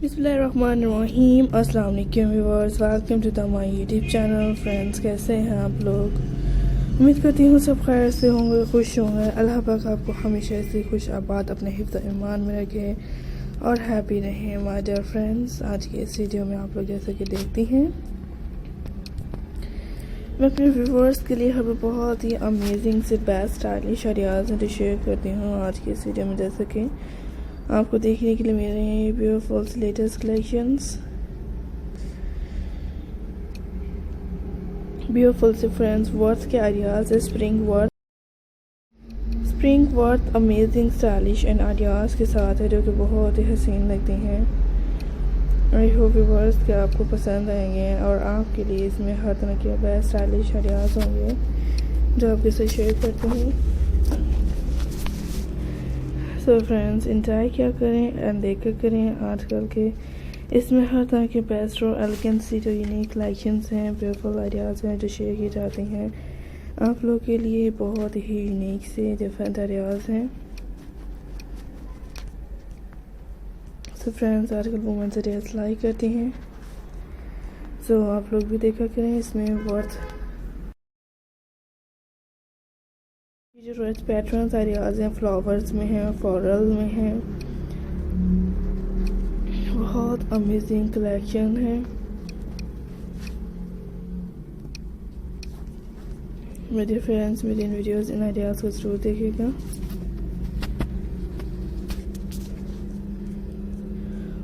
बिस्मिल्लाहिर्रहमानिर्रहीम। अस्सलाम वालेकुम viewers, welcome to the my YouTube channel. Friends, कैसे हैं आप लोग? उम्मीद करती हूँ सब खैर से होंगे, खुश होंगे। अल्लाह पाक आपको हमेशा ऐसे खुश आबाद अपने हिफ्ज़ ईमान में रखे और हैप्पी रहें। माय डियर फ्रेंड्स, आज की इस वीडियो में आप लोग जैसे कि देखती हैं, मैं अपने व्यूअर्स के लिए हमें बहुत ही अमेजिंग से बेस्ट स्टाइलिश आइडियाज़ हैं तो शेयर करती हूँ आज की इस वीडियो में। जैसे कि आपको देखने के लिए मिल रहे हैं ब्यूटीफुल लेटेस्ट कलेक्शंस, ब्यूटीफुल से फ्रेंड्स वर्थ के आइडियाज़ है। Spring worth amazing stylish and ideas के साथ है जो कि बहुत ही हसीन लगते हैं। आई होप व्यूअर्स के आपको पसंद आएंगे और आपके लिए इसमें हर तरह के बेस्ट स्टाइलिश आइडियाज़ होंगे जो आपके साथ शेयर करते हैं। सो फ्रेंड्स, इंजॉय क्या करें एंड देखकर करें। आजकल के इसमें हर तरह के बेस्ट और एलिगेंट सी जो यूनिक कलेक्शंस हैं, ब्यूटीफुल आइडियाज़ हैं जो शेयर किए जाते हैं आप लोग के लिए। बहुत ही यूनिक से डिफरेंट आइडियाज़ हैं। सो फ्रेंड्स, आजकल वुमेन्स आइडियाज़ लाइक करती हैं, सो आप लोग भी देखा करें। इसमें वर्थ जो रोज पैटर्न्स आइडियाज़ हैं, फ्लावर्स में हैं, फ्लोरल में हैं, बहुत अमेजिंग कलेक्शन है। मेरे फ्रेंड्स, मेरे इन वीडियोस इन आइडियाज़ को जरूर देखिएगा।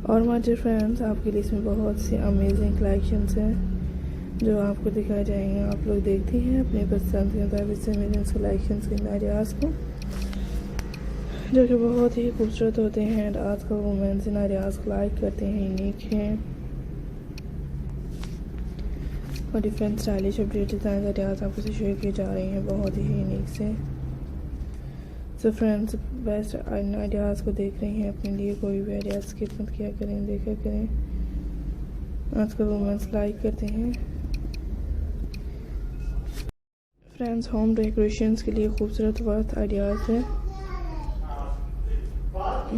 और माय डियर फ्रेंड्स, आपके लिए इसमें बहुत सी अमेजिंग कलेक्शंस हैं जो आपको दिखाए जाएंगे। आप लोग देखती हैं अपनी पसंद के मुताबिक से मेरे इन कलेक्शंस के आइडियाज़ को जो कि बहुत ही खूबसूरत होते हैं एंड आजकल वुमेन्स इन आइडियाज़ को लाइक करते हैं, यूनिक हैं और different stylish update design ideas आपको से शेयर किए जा रहे हैं, बहुत ही यूनिक से। सो फ्रेंड्स, बेस्ट आइडियाज़ को देख रही हैं अपने लिए, कोई भी आइडियाज़ स्किप मत किया करें, देखा करें। आजकल वुमेन्स लाइक करते हैं। फ्रेंड्स, होम डेकोरेशंस के लिए खूबसूरत वर्थ आइडियाज़ है।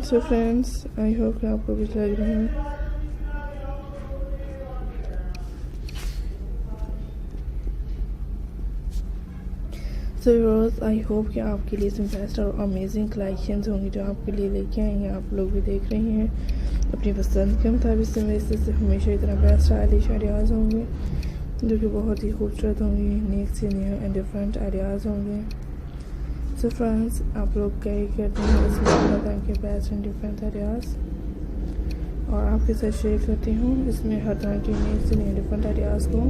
सो फ्रेंड्स, आई होप कि आपको भी लग रहे हैं। सो व्यूअर्स, आई होप कि आपके लिए इसमें बेस्ट और अमेजिंग कलेक्शंस होंगी जो आपके लिए लेके आएंगे। आप लोग भी देख रहे हैं अपनी पसंद के मुताबिक से मेरे से हमेशा इतना बेस्ट स्टाइलिश आइडियाज़ होंगे जो कि बहुत ही खूबसूरत होंगे, यूनिक से न्यू एंड डिफरेंट आइडियाज़ होंगे। सो फ्रेंड्स, आप लोग क्या ही करते हैं इसमें हर तरह के बेस्ट एंड डिफरेंट आइडियाज़ और आपके साथ शेयर करती हूँ इसमें हर तरह के यूनिक से न्यू डिफरेंट आइडियाज़ को।